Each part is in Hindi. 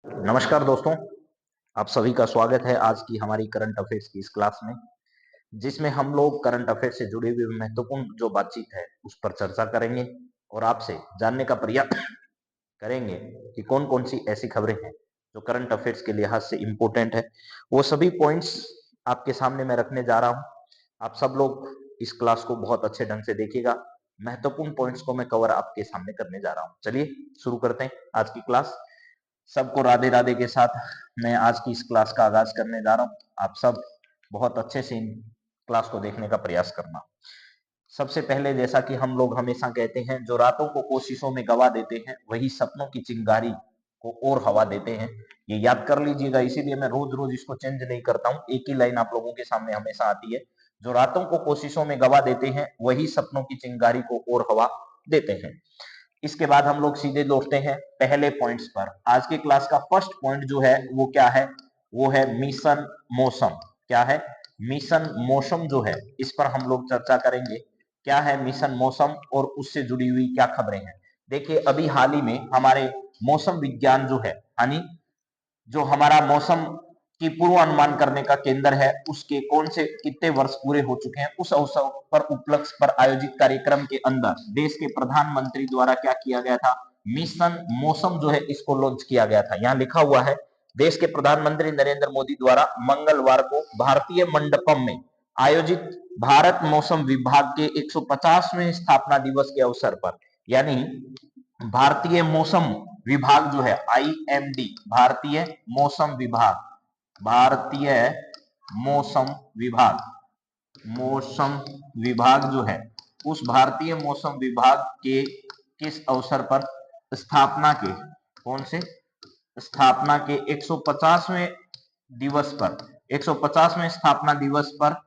नमस्कार दोस्तों, आप सभी का स्वागत है आज की हमारी करंट अफेयर्स की इस क्लास में, जिसमें हम लोग करंट अफेयर से जुड़े हुए महत्वपूर्ण जो बातचीत है, उस पर चर्चा करेंगे और आपसे जानने का प्रयास करेंगे कि कौन-कौन सी ऐसी खबरें हैं, जो करंट अफेयर्स के लिहाज से इम्पोर्टेंट है। वो सभी पॉइंट्स आपके सामने मैं रखने जा रहा हूँ। आप सब लोग इस क्लास को बहुत अच्छे ढंग से देखिएगा। महत्वपूर्ण पॉइंट्स को मैं कवर आपके सामने करने जा रहा हूँ। चलिए शुरू करते हैं आज की क्लास। सबको राधे राधे के साथ मैं आज की इस क्लास का आगाज करने जा रहा हूँ। आप सब बहुत अच्छे से इन क्लास को देखने का प्रयास करना। सबसे पहले जैसा कि हम लोग हमेशा कहते हैं, जो रातों को कोशिशों में गवा देते हैं वही सपनों की चिंगारी को और हवा देते हैं। ये याद कर लीजिएगा, इसीलिए मैं रोज रोज इसको चेंज नहीं करता हूँ। एक ही लाइन आप लोगों के सामने हमेशा आती है, जो रातों को कोशिशों में गवा देते हैं वही सपनों की चिंगारी को और हवा देते हैं। इसके बाद हम लोग सीधे लौटते हैं पहले पॉइंट्स पर। आज की क्लास का फर्स्ट पॉइंट जो है वो क्या है? वो है मिशन मौसम। क्या है? मिशन मौसम जो है, इस पर हम लोग चर्चा करेंगे। क्या है मिशन मौसम और उससे जुड़ी हुई क्या खबरें हैं? देखिए, अभी हाल ही में हमारे मौसम विज्ञान जो है, यानी जो हमारा मौसम की पूर्वानुमान करने का केंद्र है, उसके कौन से कितने वर्ष पूरे हो चुके हैं, उस अवसर पर उपलक्ष्य पर आयोजित कार्यक्रम के अंदर देश के प्रधानमंत्री द्वारा क्या किया गया था? मिशन मौसम जो है, इसको लॉन्च किया गया था। यहाँ लिखा हुआ है, देश के प्रधानमंत्री नरेंद्र मोदी द्वारा मंगलवार को भारतीय मंडपम में आयोजित भारत मौसम विभाग के 150वें स्थापना दिवस के अवसर पर, यानी भारतीय मौसम विभाग जो है, आईएमडी, भारतीय मौसम विभाग, भारतीय मौसम विभाग, मौसम विभाग जो है, उस भारतीय मौसम विभाग के किस अवसर पर स्थापना के, कौन से स्थापना के 150वें दिवस पर, 150वें स्थापना दिवस पर,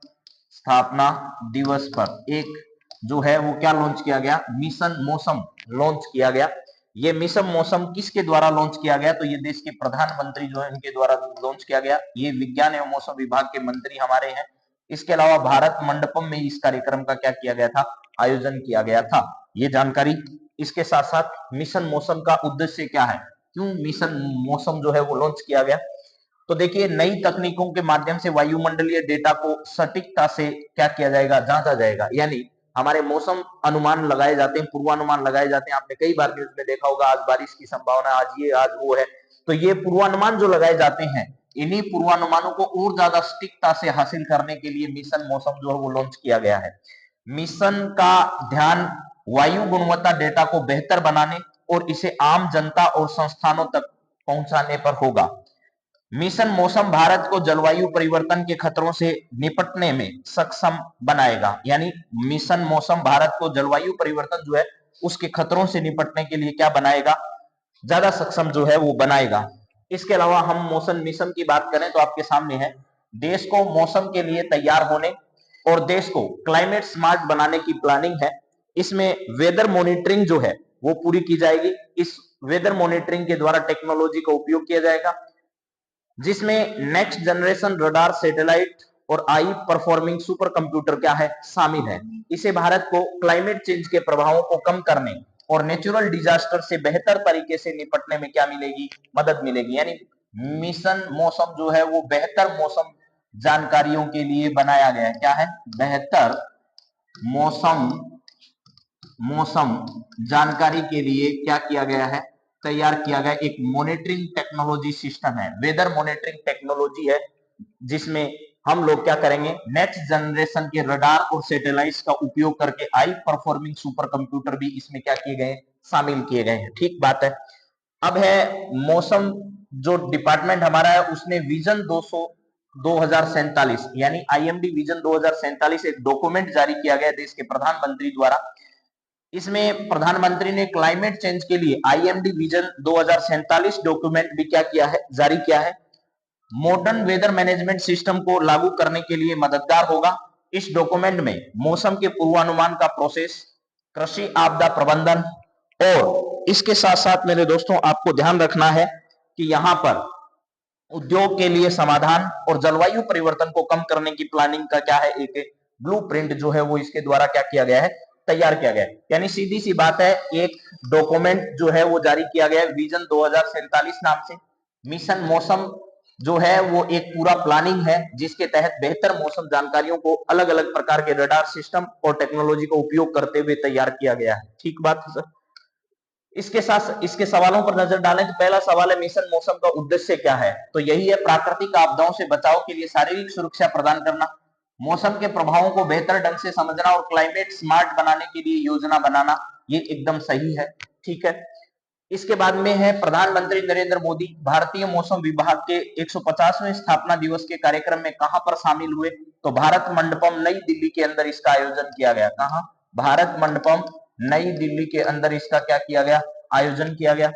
स्थापना दिवस पर एक जो है वो क्या लॉन्च किया गया? मिशन मौसम लॉन्च किया गया। ये मिशन मौसम किसके द्वारा लॉन्च किया गया? तो ये देश के प्रधानमंत्री जो है उनके द्वारा लॉन्च किया गया। ये विज्ञान एवं मौसम विभाग के मंत्री हमारे हैं। इसके अलावा भारत मंडपम में इस कार्यक्रम का क्या किया गया था? आयोजन किया गया था। ये जानकारी। इसके साथ साथ मिशन मौसम का उद्देश्य क्या है? क्यों मिशन मौसम जो है वो लॉन्च किया गया? तो देखिए, नई तकनीकों के माध्यम से वायुमंडलीय डेटा को सटीकता से क्या किया जाएगा? जांचा जाएगा। यानी हमारे मौसम अनुमान लगाए जाते हैं, पूर्वानुमान लगाए जाते हैं। आपने कई बार न्यूज में देखा होगा, आज बारिश की संभावना, आज ये, आज वो है। तो ये पूर्वानुमान जो लगाए जाते हैं, इन्हीं पूर्वानुमानों को और ज्यादा सटीकता से हासिल करने के लिए मिशन मौसम जो है वो लॉन्च किया गया है। मिशन का ध्यान वायु गुणवत्ता डेटा को बेहतर बनाने और इसे आम जनता और संस्थानों तक पहुंचाने पर होगा। मिशन मौसम भारत को जलवायु परिवर्तन के खतरों से निपटने में सक्षम बनाएगा। यानी मिशन मौसम भारत को जलवायु परिवर्तन जो है उसके खतरों से निपटने के लिए क्या बनाएगा? ज्यादा सक्षम जो है वो बनाएगा। इसके अलावा हम मौसम मिशन की बात करें तो आपके सामने है, देश को मौसम के लिए तैयार होने और देश को क्लाइमेट स्मार्ट बनाने की प्लानिंग है। इसमें वेदर मॉनिटरिंग जो है वो पूरी की जाएगी। इस वेदर मॉनिटरिंग के द्वारा टेक्नोलॉजी का उपयोग किया जाएगा, जिसमें नेक्स्ट जनरेशन रडार, सैटेलाइट और आई परफॉर्मिंग सुपर कंप्यूटर क्या है? शामिल है। इसे भारत को क्लाइमेट चेंज के प्रभावों को कम करने और नेचुरल डिजास्टर से बेहतर तरीके से निपटने में क्या मिलेगी? मदद मिलेगी। यानी मिशन मौसम जो है वो बेहतर मौसम जानकारियों के लिए बनाया गया है। क्या है? बेहतर मौसम मौसम जानकारी के लिए क्या किया गया है? तैयार किया गया एक मॉनिटरिंग टेक्नोलॉजी सिस्टम है, वेदर मॉनिटरिंग टेक्नोलॉजी है, जिसमें हम लोग क्या करेंगे? नेक्स्ट जनरेशन के रडार और सैटेलाइट्स का उपयोग करके आई परफॉर्मिंग सुपर कंप्यूटर भी इसमें क्या किए गए? शामिल किए गए हैं। ठीक बात है। अब है मौसम जो डिपार्टमेंट हमारा है, उसने विजन 200 2047 यानी आईएमडी विजन 2047 एक डॉक्यूमेंट जारी किया गया देश के प्रधानमंत्री द्वारा। इसमें प्रधानमंत्री ने क्लाइमेट चेंज के लिए आईएमडी विजन 2047 डॉक्यूमेंट भी क्या किया है? जारी किया है। मॉडर्न वेदर मैनेजमेंट सिस्टम को लागू करने के लिए मददगार होगा। इस डॉक्यूमेंट में मौसम के पूर्वानुमान का प्रोसेस, कृषि आपदा प्रबंधन और इसके साथ साथ मेरे दोस्तों आपको ध्यान रखना है कि यहां पर उद्योग के लिए समाधान और जलवायु परिवर्तन को कम करने की प्लानिंग का क्या है? एक ब्लूप्रिंट जो है वो इसके द्वारा क्या किया गया है? तैयार किया गया है। यानी सीधी सी बात है, एक डॉक्यूमेंट जो है वो जारी किया गया है विजन 2047 नाम से, मिशन मौसम जो है वो एक पूरा प्लानिंग है जिसके तहत बेहतर मौसम जानकारियों को अलग अलग प्रकार के रडार सिस्टम और टेक्नोलॉजी का उपयोग करते हुए तैयार किया गया है। ठीक बात है सर। इसके साथ इसके सवालों पर नजर डालें तो पहला सवाल है मिशन मौसम का उद्देश्य क्या है? तो यही है प्राकृतिक आपदाओं से बचाव के लिए शारीरिक सुरक्षा प्रदान करना, मौसम के प्रभावों को बेहतर ढंग से समझना और क्लाइमेट स्मार्ट बनाने के लिए योजना बनाना। ये एकदम सही है। ठीक है। इसके बाद में है प्रधानमंत्री नरेंद्र मोदी भारतीय मौसम विभाग के 150वें स्थापना दिवस के कार्यक्रम में कहां पर शामिल हुए? तो भारत मंडपम नई दिल्ली के अंदर इसका आयोजन किया गया। कहां? भारत मंडपम नई दिल्ली के अंदर इसका क्या किया गया? आयोजन किया गया।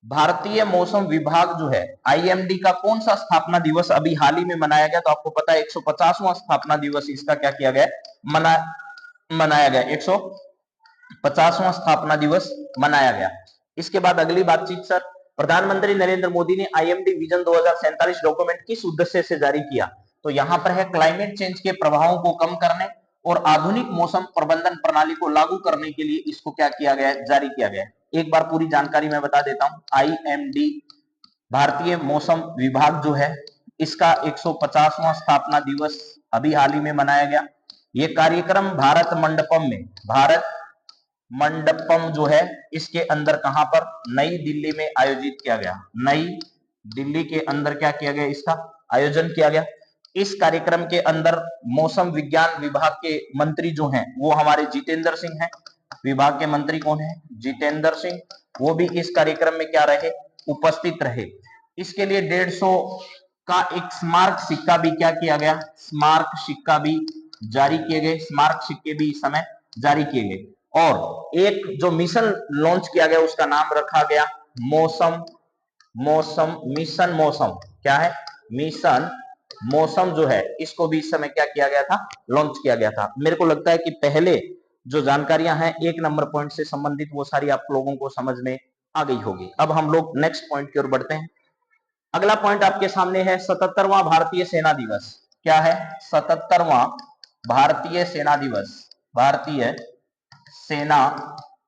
भारतीय मौसम विभाग जो है आईएमडी का कौन सा स्थापना दिवस अभी हाल ही में मनाया गया? तो आपको पता है 150वां स्थापना दिवस इसका क्या किया गया? मनाया गया। 150वां स्थापना दिवस मनाया गया। इसके बाद अगली बातचीत सर, प्रधानमंत्री नरेंद्र मोदी ने आईएमडी विजन 2047 डॉक्यूमेंट किस उद्देश्य से जारी किया? तो यहां पर है क्लाइमेट चेंज के प्रभावों को कम करने और आधुनिक मौसम प्रबंधन प्रणाली को लागू करने के लिए इसको क्या किया गया? जारी किया गया। एक बार पूरी जानकारी मैं बता देता हूं। आईएमडी भारतीय मौसम विभाग जो है इसका 150वां स्थापना दिवस अभी हाल ही में मनाया गया। ये कार्यक्रम भारत मंडपम जो है इसके अंदर कहां पर? नई दिल्ली में आयोजित किया गया। नई दिल्ली के अंदर क्या किया गया? इसका आयोजन किया गया। इस कार्यक्रम के अंदर मौसम विज्ञान विभाग के मंत्री जो हैं वो हमारे जितेंद्र सिंह हैं। विभाग के मंत्री कौन है? जितेंद्र सिंह। वो भी इस कार्यक्रम में क्या रहे? उपस्थित रहे। इसके लिए 150 का एक स्मारक सिक्का भी क्या किया गया? स्मारक सिक्का भी जारी किए गए। स्मारक सिक्के भी इस समय जारी किए गए। और एक जो मिशन लॉन्च किया गया उसका नाम रखा गया मिशन मौसम। क्या है? मिशन मौसम जो है इसको भी इस समय क्या किया गया था? लॉन्च किया गया था। मेरे को लगता है कि पहले जो जानकारियां हैं 1 नंबर पॉइंट से संबंधित वो सारी आप लोगों को समझ में आ गई होगी। अब हम लोग नेक्स्ट पॉइंट की ओर बढ़ते हैं। अगला पॉइंट आपके सामने है 77वां भारतीय सेना दिवस। क्या है? 77वां भारतीय सेना दिवस। भारतीय सेना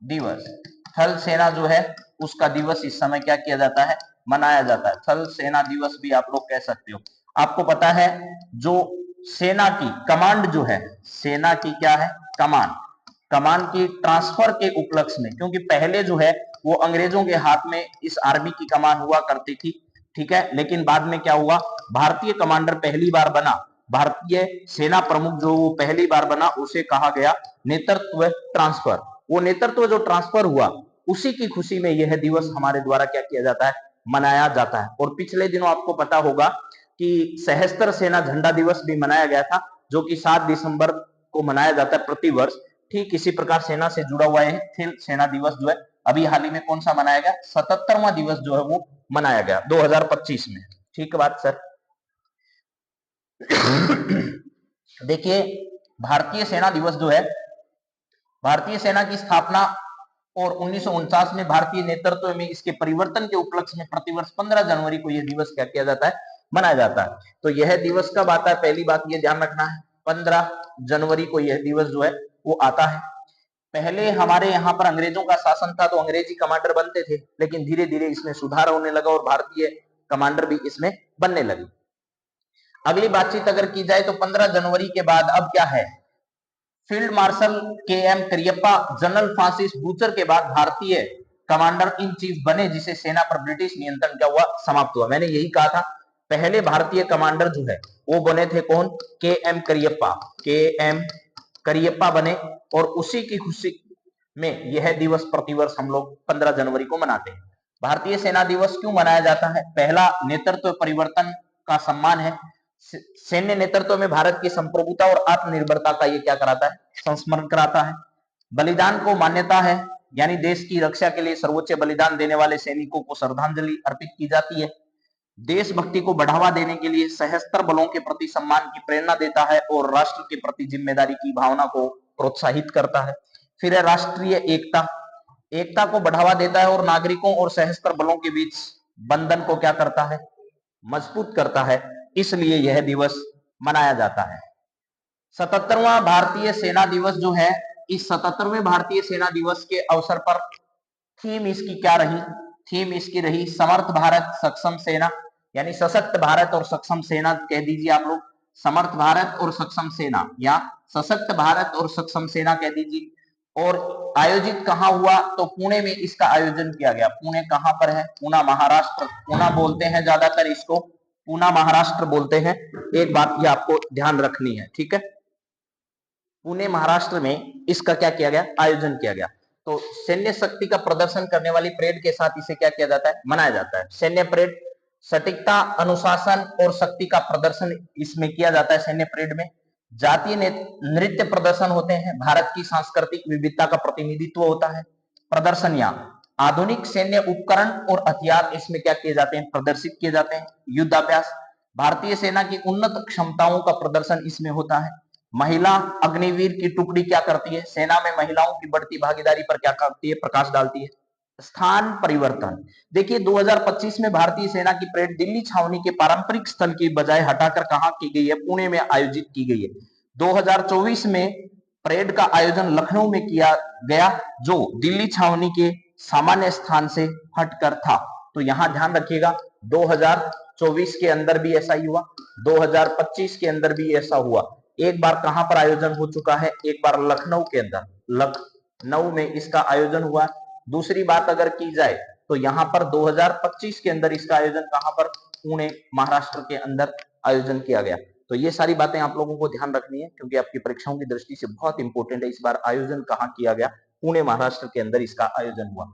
दिवस। थल सेना जो है उसका दिवस इस समय क्या किया जाता है? मनाया जाता है। थल सेना दिवस भी आप लोग कह सकते हो। आपको पता है जो सेना की कमांड जो है, सेना की क्या है? कमान की ट्रांसफर के उपलक्ष्य में, क्योंकि पहले जो है वो अंग्रेजों के हाथ में इस आर्मी की कमान हुआ करती थी। ठीक है। लेकिन बाद में क्या हुआ? भारतीय कमांडर पहली बार बना, भारतीय सेना प्रमुख जो वो पहली बार बना उसे कहा गया नेतृत्व ट्रांसफर। वो नेतृत्व जो ट्रांसफर हुआ उसी की खुशी में यह दिवस हमारे द्वारा क्या किया जाता है? मनाया जाता है। और पिछले दिनों आपको पता होगा कि सशस्त्र सेना झंडा दिवस भी मनाया गया था जो कि 7 दिसंबर को मनाया जाता है प्रति वर्ष। ठीक इसी प्रकार सेना से जुड़ा हुआ है थल सेना दिवस जो है अभी हाल ही में कौन सा मनाया गया? 77वां दिवस जो है वो मनाया गया 2025 में। ठीक बात सर। देखिए भारतीय सेना दिवस जो है, भारतीय सेना की स्थापना और 1949 में भारतीय नेतृत्व में इसके परिवर्तन के उपलक्ष्य में प्रतिवर्ष 15 जनवरी को यह दिवस क्या किया जाता है? मनाया जाता है। तो यह दिवस कब आता है? पहली बात यह ध्यान रखना है 15 जनवरी को यह दिवस जो है वो आता है। पहले हमारे यहाँ पर अंग्रेजों का शासन था तो अंग्रेजी कमांडर बनते थे, लेकिन धीरे धीरे इसमें सुधार होने लगा और भारतीय कमांडर भी इसमें बनने लगे। अगली बातचीत अगर की जाए तो 15 जनवरी के बाद अब क्या है? Field marshal K M Cariappa general Francis Bucher के बाद भारतीय कमांडर इन चीफ बने, जिसे सेना पर ब्रिटिश नियंत्रण क्या हुआ? समाप्त हुआ। मैंने यही कहा था पहले भारतीय कमांडर जो है वो बने थे कौन? के एम करियप्पा। के एम करियप्पा बने और उसी की खुशी में यह दिवस प्रतिवर्ष हम लोग 15 जनवरी को मनाते हैं। भारतीय सेना दिवस क्यों मनाया जाता है? पहला, नेतृत्व परिवर्तन का सम्मान है। सैन्य नेतृत्व में भारत की संप्रभुता और आत्मनिर्भरता का ये क्या कराता है? संस्मरण कराता है। बलिदान को मान्यता है, यानी देश की रक्षा के लिए सर्वोच्च बलिदान देने वाले सैनिकों को श्रद्धांजलि अर्पित की जाती है। देशभक्ति को बढ़ावा देने के लिए सशस्त्र बलों के प्रति सम्मान की प्रेरणा देता है और राष्ट्र के प्रति जिम्मेदारी की भावना को प्रोत्साहित करता है। फिर है राष्ट्रीय एकता। एकता को बढ़ावा देता है और नागरिकों और सशस्त्र बलों के बीच बंधन को क्या करता है? मजबूत करता है। इसलिए यह दिवस मनाया जाता है। 77वां भारतीय सेना दिवस जो है, इस 77वें भारतीय सेना दिवस के अवसर पर थीम इसकी क्या रही? थीम इसकी रही समर्थ भारत सक्षम सेना, यानी सशक्त भारत और सक्षम सेना कह दीजिए आप लोग, समर्थ भारत और सक्षम सेना या सशक्त भारत और सक्षम सेना कह दीजिए। और आयोजित कहाँ हुआ, तो पुणे में इसका आयोजन किया गया। पुणे कहाँ पर है, पूना महाराष्ट्र, पूना बोलते हैं ज्यादातर इसको, पूना महाराष्ट्र बोलते हैं। एक बात ये आपको ध्यान रखनी है, ठीक है। पुणे महाराष्ट्र में इसका क्या किया गया, आयोजन किया गया। तो सैन्य शक्ति का प्रदर्शन करने वाली परेड के साथ इसे क्या किया जाता है, मनाया जाता है। सैन्य परेड सटीकता, अनुशासन और शक्ति का प्रदर्शन इसमें किया जाता है सैन्य परेड में। जातीय नृत्य प्रदर्शन होते हैं, भारत की सांस्कृतिक विविधता का प्रतिनिधित्व होता है। प्रदर्शनियां, आधुनिक सैन्य उपकरण और हथियार इसमें क्या किए जाते हैं, प्रदर्शित किए जाते हैं। युद्धाभ्यास, भारतीय सेना की उन्नत क्षमताओं का प्रदर्शन इसमें होता है। महिला अग्निवीर की टुकड़ी क्या करती है, सेना में महिलाओं की बढ़ती भागीदारी पर क्या करती है, प्रकाश डालती है। स्थान परिवर्तन, देखिए 2025 में भारतीय सेना की परेड दिल्ली छावनी के पारंपरिक स्थल की बजाय हटाकर कहां की गई है, पुणे में आयोजित की गई है। 2024 में परेड का आयोजन लखनऊ में किया गया, जो दिल्ली छावनी के सामान्य स्थान से हटकर था। तो यहां ध्यान रखिएगा 2024 के अंदर भी ऐसा ही हुआ, 2025 के अंदर भी ऐसा हुआ। एक बार कहां पर आयोजन हो चुका है, एक बार लखनऊ के अंदर, लखनऊ में इसका आयोजन हुआ। दूसरी बात अगर की जाए तो यहां पर 2025 के अंदर इसका आयोजन कहां पर, पुणे महाराष्ट्र के अंदर आयोजन किया गया। तो ये सारी बातें आप लोगों को ध्यान रखनी है, क्योंकि आपकी परीक्षाओं की दृष्टि से बहुत इंपॉर्टेंट है। इस बार आयोजन कहां किया गया, पुणे महाराष्ट्र के अंदर इसका आयोजन हुआ।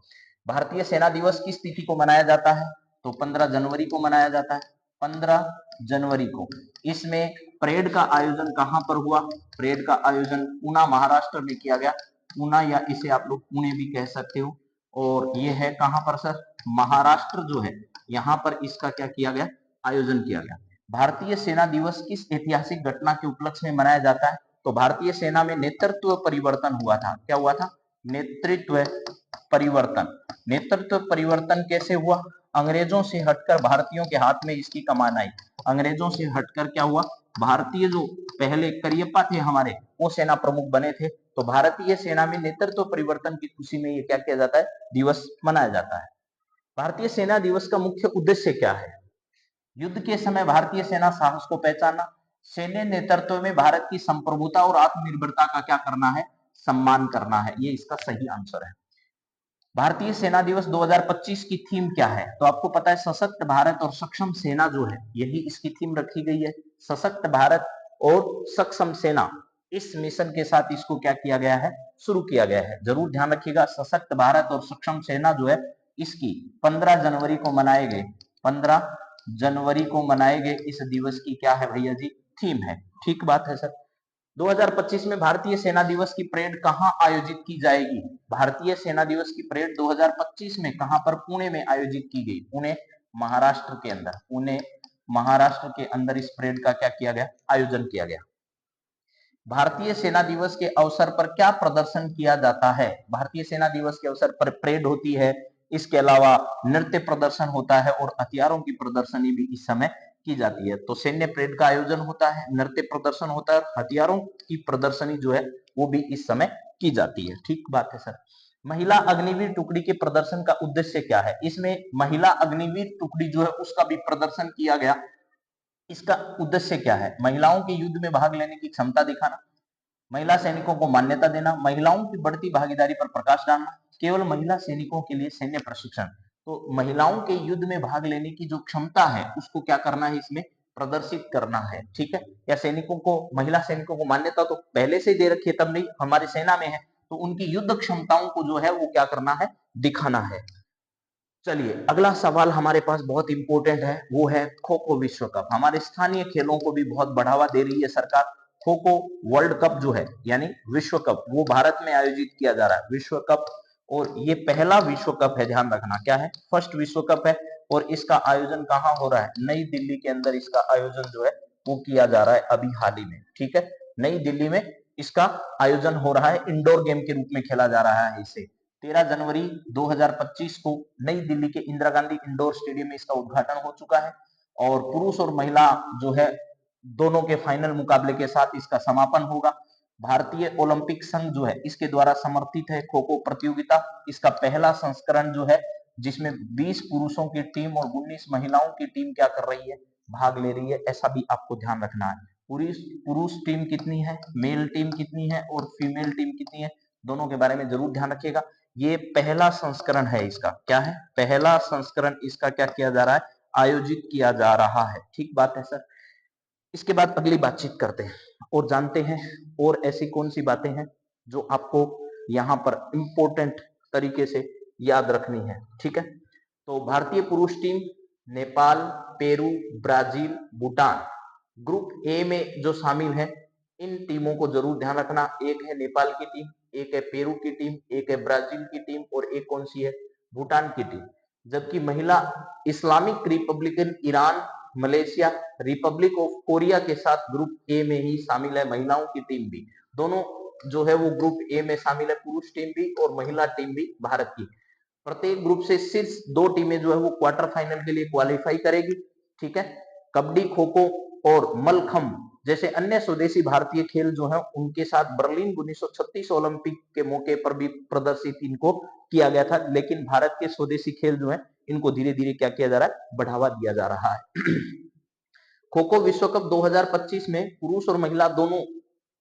भारतीय सेना दिवस किस तिथि को मनाया जाता है, तो 15 जनवरी को मनाया जाता है, 15 जनवरी को। इसमें परेड का आयोजन कहां पर हुआ, परेड का आयोजन पूना महाराष्ट्र में किया गया। पूना या इसे आप लोग पुणे भी कह सकते हो। और ये है कहां पर सर, महाराष्ट्र जो है, यहां पर इसका क्या किया गया, आयोजन किया गया। भारतीय सेना दिवस किस ऐतिहासिक घटना के उपलक्ष्य में मनाया जाता है, तो भारतीय सेना में नेतृत्व परिवर्तन हुआ था। क्या हुआ था, नेतृत्व परिवर्तन। नेतृत्व परिवर्तन कैसे हुआ, अंग्रेजों से हटकर भारतीयों के हाथ में इसकी कमान आई। अंग्रेजों से हटकर क्या हुआ, भारतीय जो पहले करियप्पा थे हमारे, वो सेना प्रमुख बने थे। तो भारतीय सेना में नेतृत्व परिवर्तन की खुशी में ये क्या किया जाता है, दिवस मनाया जाता है। भारतीय सेना दिवस का मुख्य उद्देश्य क्या है, युद्ध के समय भारतीय सेना साहस को पहचानना, सैन्य नेतृत्व में भारत की संप्रभुता और आत्मनिर्भरता का क्या करना है, सम्मान करना है। ये इसका सही आंसर है। भारतीय सेना दिवस 2025 की थीम क्या है, तो आपको पता है सशक्त भारत और सक्षम सेना जो है, यही इसकी थीम रखी गई है। सशक्त भारत और सक्षम सेना, इस मिशन के साथ इसको क्या किया गया है, शुरू किया गया है। जरूर ध्यान रखिएगा, सशक्त भारत और सक्षम सेना जो है, इसकी 15 जनवरी को मनाए गए, 15 जनवरी को मनाए गए इस दिवस की क्या है भैया जी, थीम है। ठीक बात है सर। 2025 में भारतीय सेना दिवस की परेड कहां आयोजित की जाएगी, भारतीय सेना दिवस की परेड 2025 में कहां पर, पुणे में आयोजित की गई, पुणे महाराष्ट्र के अंदर, पुणे महाराष्ट्र के अंदर इस परेड का क्या किया गया, आयोजन किया गया। भारतीय सेना दिवस के अवसर पर क्या प्रदर्शन किया जाता है, भारतीय सेना दिवस के अवसर पर परेड होती है, इसके अलावा नृत्य प्रदर्शन होता है और हथियारों की प्रदर्शनी भी इस समय की जाती है। तो सैन्य परेड का आयोजन होता है, नृत्य प्रदर्शन होता है, हथियारों की प्रदर्शनी जो है वो भी इस समय की जाती है। ठीक बात है सर। महिला अग्निवीर टुकड़ी के प्रदर्शन का उद्देश्य क्या है, इसमें महिला अग्निवीर टुकड़ी जो है उसका भी प्रदर्शन किया गया। इसका उद्देश्य क्या है, महिलाओं के युद्ध में भाग लेने की क्षमता दिखाना, महिला सैनिकों को मान्यता देना, महिलाओं की बढ़ती भागीदारी पर प्रकाश डालना, केवल महिला सैनिकों के लिए सैन्य प्रशिक्षण। तो महिलाओं के युद्ध में भाग लेने की जो क्षमता है उसको क्या करना है, इसमें प्रदर्शित करना है। ठीक है, या सैनिकों को, महिला सैनिकों को मान्यता तो पहले से ही दे रखी है, तब नहीं हमारी सेना में है, तो उनकी युद्ध क्षमताओं को जो है वो क्या करना है, दिखाना है। चलिए अगला सवाल हमारे पास बहुत इंपॉर्टेंट है, वो है खो खो विश्व कप। हमारे स्थानीय खेलों को भी बहुत बढ़ावा दे रही है सरकार। खो खो वर्ल्ड कप जो है, यानी विश्व कप, वो भारत में आयोजित किया जा रहा है, विश्व कप। और ये पहला विश्व कप है, ध्यान रखना, क्या है, फर्स्ट विश्व कप है। और इसका आयोजन कहाँ हो रहा है, नई दिल्ली के अंदर इसका आयोजन जो है वो किया जा रहा है अभी हाल ही में। ठीक है, नई दिल्ली में इसका आयोजन हो रहा है, इंडोर गेम के रूप में खेला जा रहा है इसे। 13 जनवरी 2025 को नई दिल्ली के इंदिरा गांधी इंडोर स्टेडियम में इसका उद्घाटन हो चुका है। और पुरुष और महिला जो है दोनों के फाइनल मुकाबले के साथ इसका समापन होगा। भारतीय ओलंपिक संघ जो है इसके द्वारा समर्थित है खो खो प्रतियोगिता। इसका पहला संस्करण जो है जिसमें 20 पुरुषों की टीम और 19 महिलाओं की टीम क्या कर रही है, भाग ले रही है। ऐसा भी आपको ध्यान रखना है। पुरुष पुरुष टीम कितनी है, मेल टीम कितनी है और फीमेल टीम कितनी है, दोनों के बारे में जरूर ध्यान रखिएगा। ये पहला संस्करण है इसका, क्या है, पहला संस्करण इसका क्या किया जा रहा है, आयोजित किया जा रहा है। ठीक बात है सर। इसके बाद अगली बातचीत करते हैं और जानते हैं और ऐसी कौन सी बातें हैं जो आपको यहाँ पर इंपॉर्टेंट तरीके से याद रखनी है। ठीक है, तो भारतीय पुरुष team Nepal, Peru, Brazil, Bhutan, group A में जो शामिल है, इन टीमों को जरूर ध्यान रखना। एक है नेपाल की टीम, एक है पेरू की टीम, एक है ब्राजील की टीम और एक कौन सी है, भूटान की टीम। जबकि महिला Islamic Republican Iran, Malaysia, Republic of Korea के साथ ग्रुप ए में ही शामिल है, महिलाओं की टीम भी। दोनों जो है वो ग्रुप ए में शामिल है, पुरुष टीम भी और महिला टीम भी भारत की। प्रत्येक ग्रुप से शीर्ष 2 टीमें जो है वो क्वार्टर फाइनल के लिए क्वालिफाई करेगी। ठीक है, कबड्डी, खो खो और मलखम्ब जैसे अन्य स्वदेशी भारतीय खेल जो है उनके साथ बर्लिन 1936 ओलंपिक के मौके पर भी प्रदर्शित इनको किया गया था, लेकिन भारत के स्वदेशी खेल जो है इनको धीरे धीरे क्या किया जा रहा है, बढ़ावा दिया जा रहा है। खो खो विश्व कप 2025 में पुरुष और महिला दोनों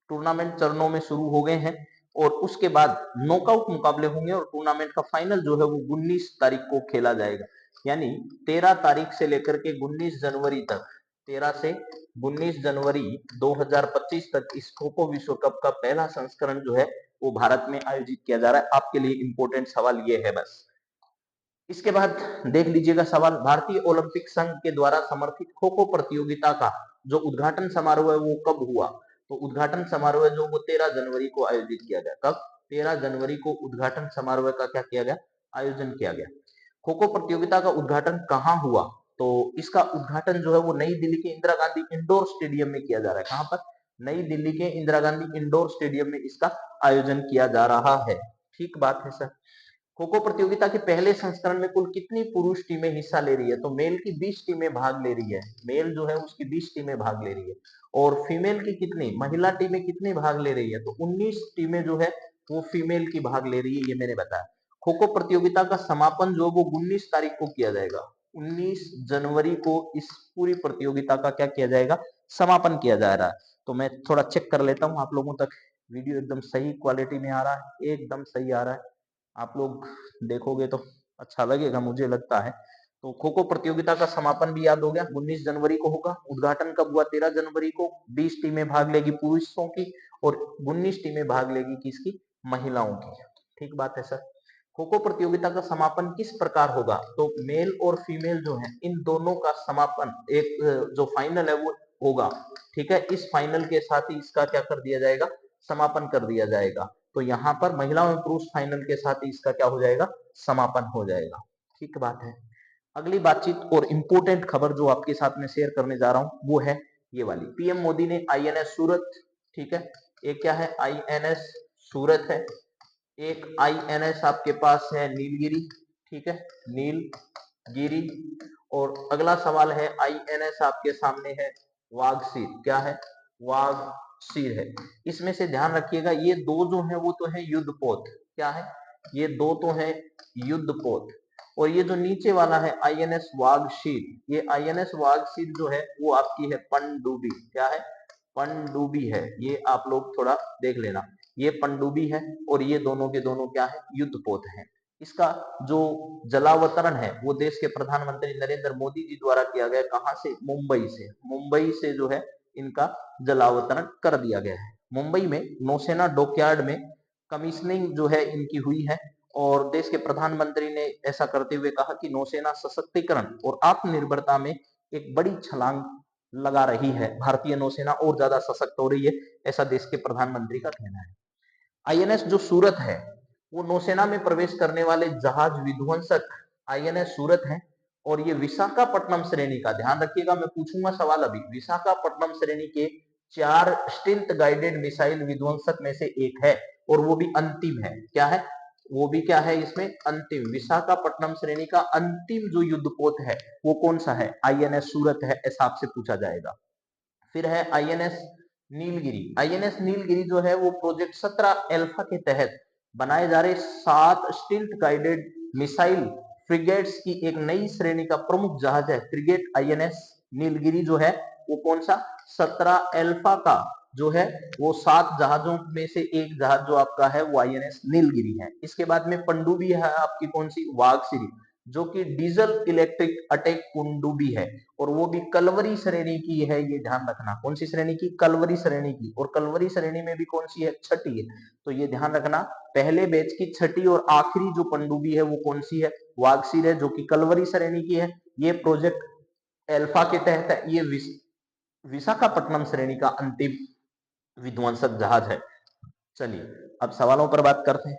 टूर्नामेंट चरणों में शुरू हो गए हैं और उसके बाद नॉकआउट मुकाबले होंगे और टूर्नामेंट का फाइनल जो है वो 19 तारीख को खेला जाएगा। यानी 13 तारीख से लेकर के 19 जनवरी तक, 13 से 19 जनवरी 2025 तक इस खो खो विश्व कप का पहला संस्करण जो है वो भारत में आयोजित किया जा रहा है। आपके लिए इंपॉर्टेंट सवाल ये है बस। इसके बाद देख लीजिएगा सवाल, भारतीय ओलंपिक संघ के द्वारा समर्थित खो खो प्रतियोगिता का जो उद्घाटन समारोह है वो कब हुआ, तो उद्घाटन समारोह जो वो 13 जनवरी को आयोजित किया गया। कब, 13 जनवरी को उद्घाटन समारोह का क्या किया गया, आयोजन किया गया। खो खो प्रतियोगिता का उद्घाटन कहाँ हुआ, तो इसका उद्घाटन जो है वो नई दिल्ली के इंदिरा गांधी इंडोर स्टेडियम में किया जा रहा है। कहां पर, नई दिल्ली के इंदिरा गांधी इंडोर स्टेडियम में इसका आयोजन किया जा रहा है। ठीक बात है सर। खो खो प्रतियोगिता के पहले संस्करण में कुल कितनी पुरुष टीमें हिस्सा ले रही है, तो मेल की 20 टीमें भाग ले रही है, मेल जो है उसकी 20 टीमें भाग ले रही है। और फीमेल की कितनी, महिला टीमें कितनी भाग ले रही है, तो 19 टीमें जो है वो फीमेल की भाग ले रही है, ये मैंने बताया। खो खो प्रतियोगिता का समापन जो वो 19 तारीख को किया जाएगा, 19 जनवरी को इस पूरी प्रतियोगिता का क्या किया जाएगा, समापन किया जा रहा है। तो मैं थोड़ा चेक कर लेता हूँ आप लोगों तक वीडियो एकदम सही क्वालिटी में आ रहा है, एकदम सही आ रहा है, आप लोग देखोगे तो अच्छा लगेगा मुझे लगता है। तो खो खो प्रतियोगिता का समापन भी याद हो गया, 19 जनवरी को होगा। उद्घाटन कब हुआ, 13 जनवरी को। 20 टीमें भाग लेगी पुरुषों की और 19 टीमें भाग लेगी किसकी, महिलाओं की। ठीक बात है सर। खो खो प्रतियोगिता का समापन किस प्रकार होगा, तो मेल और फीमेल जो है इन दोनों का समापन एक जो फाइनल है वो होगा। ठीक है, इस फाइनल के साथ ही इसका क्या कर दिया जाएगा, समापन कर दिया जाएगा। तो यहाँ पर महिला और पुरुष फाइनल के साथ ही इसका क्या हो जाएगा, समापन हो जाएगा। ठीक बात है। अगली बातचीत और इंपोर्टेंट खबर जो आपके साथ में शेयर करने जा रहा हूं वो है ये वाली, पीएम मोदी ने आईएनएस सूरत, ठीक है, एक क्या है, आईएनएस सूरत है, एक आईएनएस आपके पास है नीलगिरी, ठीक है, नीलगिरी। और अगला सवाल है आईएनएस आपके सामने है वागसीर, क्या है, वागसीर है। इसमें से ध्यान रखिएगा ये दो जो है वो तो है युद्धपोत, क्या है, ये दो तो है युद्धपोत। और ये जो नीचे वाला है आईएनएस वागशीर, ये आईएनएस वागशीर जो है वो आपकी है पनडुब्बी, क्या है, पनडुब्बी है। ये आप लोग थोड़ा देख लेना, ये पनडुब्बी है और ये दोनों के दोनों क्या है, युद्धपोत हैं। इसका जो जलावतरण है वो देश के प्रधानमंत्री नरेंद्र मोदी जी द्वारा किया गया, कहां से, मुंबई से, मुंबई से जो है इनका जलावतरण कर दिया गया है। मुंबई में नौसेना डॉकयार्ड में कमीशनिंग जो है इनकी हुई है और देश के प्रधानमंत्री ने ऐसा करते हुए कहा कि नौसेना सशक्तिकरण और आत्मनिर्भरता में एक बड़ी छलांग लगा रही है, भारतीय नौसेना और ज्यादा सशक्त हो रही है, ऐसा देश के प्रधानमंत्री का कहना है। आईएनएस जो सूरत है वो नौसेना में प्रवेश करने वाले जहाज विध्वंसक आईएनएस सूरत है और ये विशाखापट्टनम श्रेणी का, ध्यान रखिएगा मैं पूछूंगा सवाल अभी, विशाखापट्टनम श्रेणी के 4 स्टिल्थ गाइडेड मिसाइल विध्वंसक में से एक है और वो भी अंतिम है, क्या है, वो भी क्या है इसमें अंतिम, विशाखापट्टनम श्रेणी का अंतिम जो युद्धपोत है वो कौन सा है, आईएनएस सूरत है, ऐसा आपसे पूछा जाएगा। फिर है आईएनएस नीलगिरी, आईएनएस नीलगिरी जो है वो प्रोजेक्ट 17 अल्फा के तहत बनाए जा रहे 7 स्टिल्थ गाइडेड मिसाइल फ्रिगेट्स की एक नई श्रेणी का प्रमुख जहाज है फ्रिगेट आईएनएस नीलगिरी जो है वो कौन सा 17 अल्फा का जो है वो 7 जहाजों में से एक जहाज जो आपका है वो आईएनएस नीलगिरी है। इसके बाद में पनडुब्बी है आपकी कौन सी वाघसिरी जो कि डीजल इलेक्ट्रिक अटैक पनडुब्बी है और वो भी कलवरी श्रेणी की है। ये ध्यान रखना कौन सी श्रेणी की कलवरी श्रेणी की और कलवरी श्रेणी में भी कौन सी है छठी है। तो ये ध्यान रखना पहले बैच की छठी और आखिरी जो पनडुब्बी है वो कौन सी है वाघसिर है जो कि कलवरी श्रेणी की है। ये प्रोजेक्ट अल्फा के तहत है। ये विशाखापट्टनम श्रेणी का अंतिम विध्वंसक जहाज है। चलिए अब सवालों पर बात करते हैं।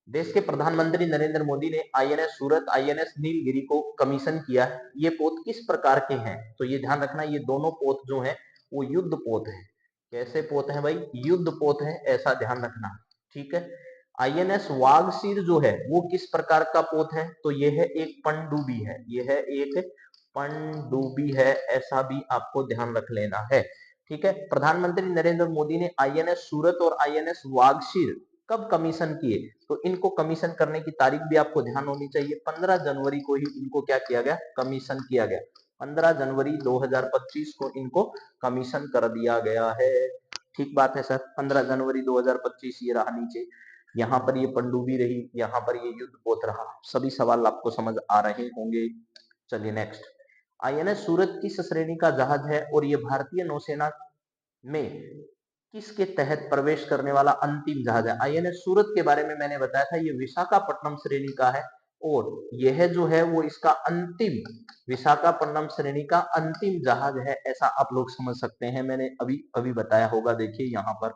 देश के प्रधानमंत्री नरेंद्र मोदी ने आईएनएस सूरत आईएनएस नीलगिरी को कमीशन किया है। ये पोत किस प्रकार के हैं तो ये ध्यान रखना ये दोनों पोत जो है वो युद्ध पोत है। कैसे पोत है भाई युद्ध पोत है ऐसा ध्यान रखना। ठीक है आईएनएस वाघसीर जो है वो किस प्रकार का पोत है तो ये है एक पनडुब्बी है। ये है एक पनडुब्बी है ऐसा भी आपको ध्यान रख लेना है। ठीक है प्रधानमंत्री नरेंद्र मोदी ने आईएनएस सूरत और आईएनएस वाघसीर कब कमीशन किए तो इनको कमीशन करने की तारीख भी आपको ध्यान होनी चाहिए। 15 जनवरी को ही इनको क्या किया गया कमीशन किया गया। 15 जनवरी 2025 को इनको कमीशन कर दिया गया है। ठीक बात है सर 15 जनवरी 2025 ये रहा नीचे यहाँ पर ये पनडुब्बी रही यहाँ पर ये युद्ध पोत रहा। सभी सवाल आपको समझ आ रहे होंगे। चलिए नेक्स्ट आईएनएस सूरत किस श्रेणी का जहाज है और ये भारतीय नौसेना में किसके तहत प्रवेश करने वाला अंतिम जहाज है। आईएनएस सूरत के बारे में मैंने बताया था ये विशाखापट्टनम श्रेणी का है और यह जो है वो इसका अंतिम विशाखापट्टनम श्रेणी का अंतिम जहाज है ऐसा आप लोग समझ सकते हैं। मैंने अभी अभी बताया होगा देखिए यहाँ पर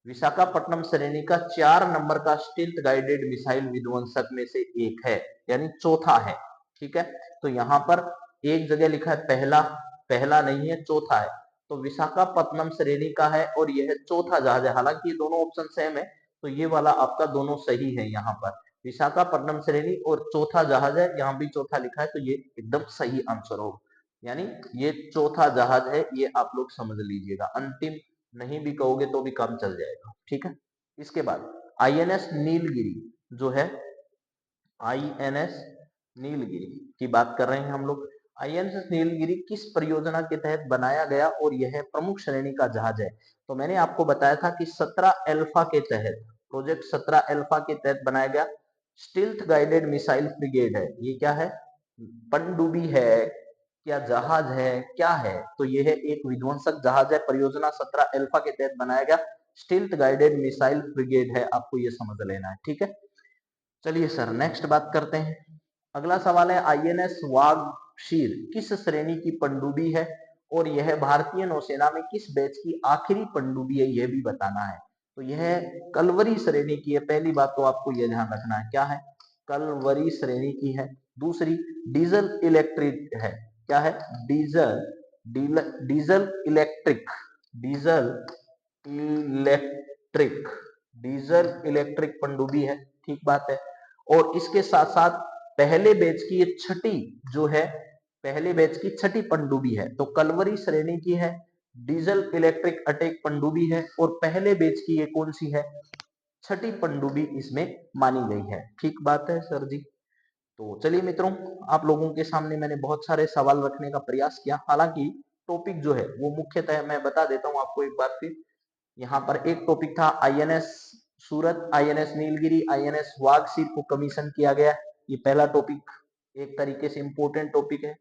विशाखापट्टनम श्रेणी का 4 नंबर का स्टील्थ गाइडेड मिसाइल विध्वंसक में से एक है यानी चौथा है। ठीक है तो यहाँ पर एक जगह लिखा है पहला पहला नहीं है चौथा है तो विशाखापट्टनम श्रेणी का है और यह चौथा जहाज है। हालांकि ये दोनों ऑप्शन सेम है तो ये वाला आपका दोनों सही है। यहाँ पर विशाखापट्टनम श्रेणी और चौथा जहाज है यहाँ भी चौथा लिखा है तो ये एकदम सही आंसर होगा यानी ये चौथा जहाज है ये आप लोग समझ लीजिएगा। अंतिम नहीं भी कहोगे तो भी काम चल जाएगा। ठीक है इसके बाद आईएनएस नीलगिरी जो है आईएनएस नीलगिरी की बात कर रहे हैं हम लोग। आईएनएस नीलगिरी किस परियोजना के तहत बनाया गया और यह प्रमुख श्रेणी का जहाज है तो मैंने आपको बताया था कि 17 अल्फा के तहत प्रोजेक्ट 17 अल्फा के तहत बनाया गया स्टील्थ गाइडेड मिसाइल फ्रिगेड है। ये क्या है पनडुब्बी है क्या जहाज है क्या है तो यह है एक विध्वंसक जहाज है। परियोजना 17 अल्फा के तहत बनाया गया स्टील्थ गाइडेड मिसाइल फ्रिगेड है आपको ये समझ लेना है। ठीक है चलिए सर नेक्स्ट बात करते हैं। अगला सवाल है आईएनएस वाघशीर किस श्रेणी की पनडुब्बी है और यह भारतीय नौसेना में किस बैच की आखिरी पनडुब्बी है यह भी बताना है। तो यह कलवरी श्रेणी की है। पहली बात तो आपको यह ध्यान रखना है क्या है कलवरी श्रेणी की है। दूसरी डीजल इलेक्ट्रिक है क्या है diesel electric diesel electric diesel electric पनडुब्बी है। ठीक बात है और इसके साथ साथ पहले बैच की ये छठी जो है पहले बैच की छठी पनडुब्बी है तो कलवरी श्रेणी की है डीजल इलेक्ट्रिक अटैक पनडुब्बी है और पहले बैच की ये कौन सी है छठी पनडुब्बी इसमें मानी गई है। ठीक बात है सर जी। तो चलिए मित्रों आप लोगों के सामने मैंने बहुत सारे सवाल रखने का प्रयास किया। हालांकि टॉपिक जो है वो मुख्यतः मैं बता देता हूं आपको एक बार फिर। यहाँ पर एक टॉपिक था आईएनएस सूरत आईएनएस नीलगिरी आईएनएस वाघसीर को कमीशन किया गया। ये पहला टॉपिक एक तरीके से इंपॉर्टेंट टॉपिक है।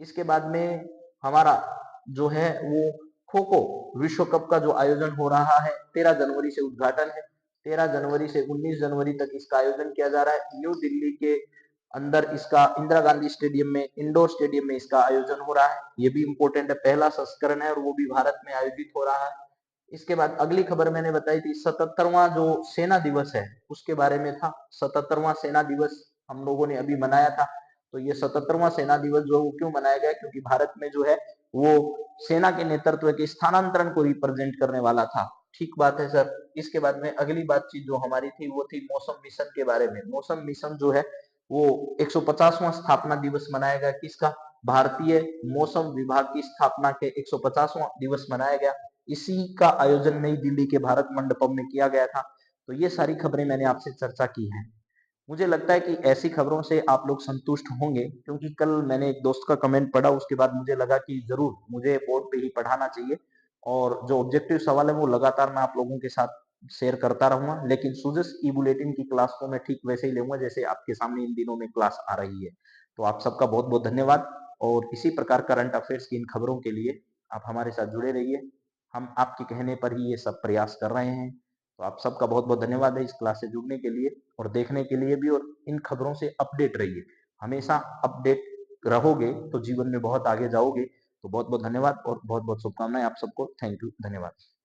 इसके बाद में हमारा जो है वो खो खो विश्व कप का जो आयोजन हो रहा है 13 जनवरी से उद्घाटन है। 13 जनवरी से 19 जनवरी तक इसका आयोजन किया जा रहा है न्यू दिल्ली के अंदर। इसका इंदिरा गांधी स्टेडियम में इंडोर स्टेडियम में इसका आयोजन हो रहा है। ये भी इंपॉर्टेंट है पहला संस्करण है और वो भी भारत में आयोजित हो रहा है। इसके बाद अगली खबर मैंने बताई थी 77वां जो सेना दिवस है उसके बारे में था। 77वां सेना दिवस हम लोगों ने अभी मनाया था। तो ये 77वां सेना दिवस जो क्यों मनाया गया क्योंकि भारत में जो है वो सेना के नेतृत्व के स्थानांतरण को रिप्रेजेंट करने वाला था। ठीक बात है सर। इसके बाद में अगली बातचीत जो हमारी थी वो थी मौसम मिशन के बारे में। मौसम मिशन जो है वो 150वां स्थापना दिवस मनाया गया किसका भारतीय मौसम विभाग की स्थापना के 150वां दिवस मनाया गया। इसी का आयोजन नई दिल्ली के भारत मंडपम में किया गया था। तो ये सारी खबरें मैंने आपसे चर्चा की है। मुझे लगता है कि ऐसी खबरों से आप लोग संतुष्ट होंगे, क्योंकि कल मैंने एक दोस्त का कमेंट पढ़ा, उसके बाद मुझे लगा कि ज़रूर मुझे बोर्ड पे ही पढ़ाना चाहिए और जो ऑब्जेक्टिव सवाल है वो लगातार मैं आप लोगों के साथ शेयर करता रहूँगा। लेकिन सुजस ई-बुलेटिन की क्लास को मैं ठीक वैसे ही लूँगा जैसे आपके सामने इन दिनों में क्लास आ रही है। तो आप सबका बहुत-बहुत धन्यवाद और इसी प्रकार करंट अफेयर्स की इन खबरों के लिए आप हमारे साथ जुड़े रहिए। हम आपके कहने पर ही ये सब प्रयास कर रहे हैं। तो आप सबका बहुत-बहुत धन्यवाद है इस क्लास से जुड़ने के लिए और देखने के लिए भी, और इन खबरों से अपडेट रहिए। हमेशा अपडेट रहोगे तो जीवन में बहुत आगे जाओगे। तो बहुत-बहुत धन्यवाद और बहुत-बहुत शुभकामनाएँ आप सबको। थैंक यू, धन्यवाद।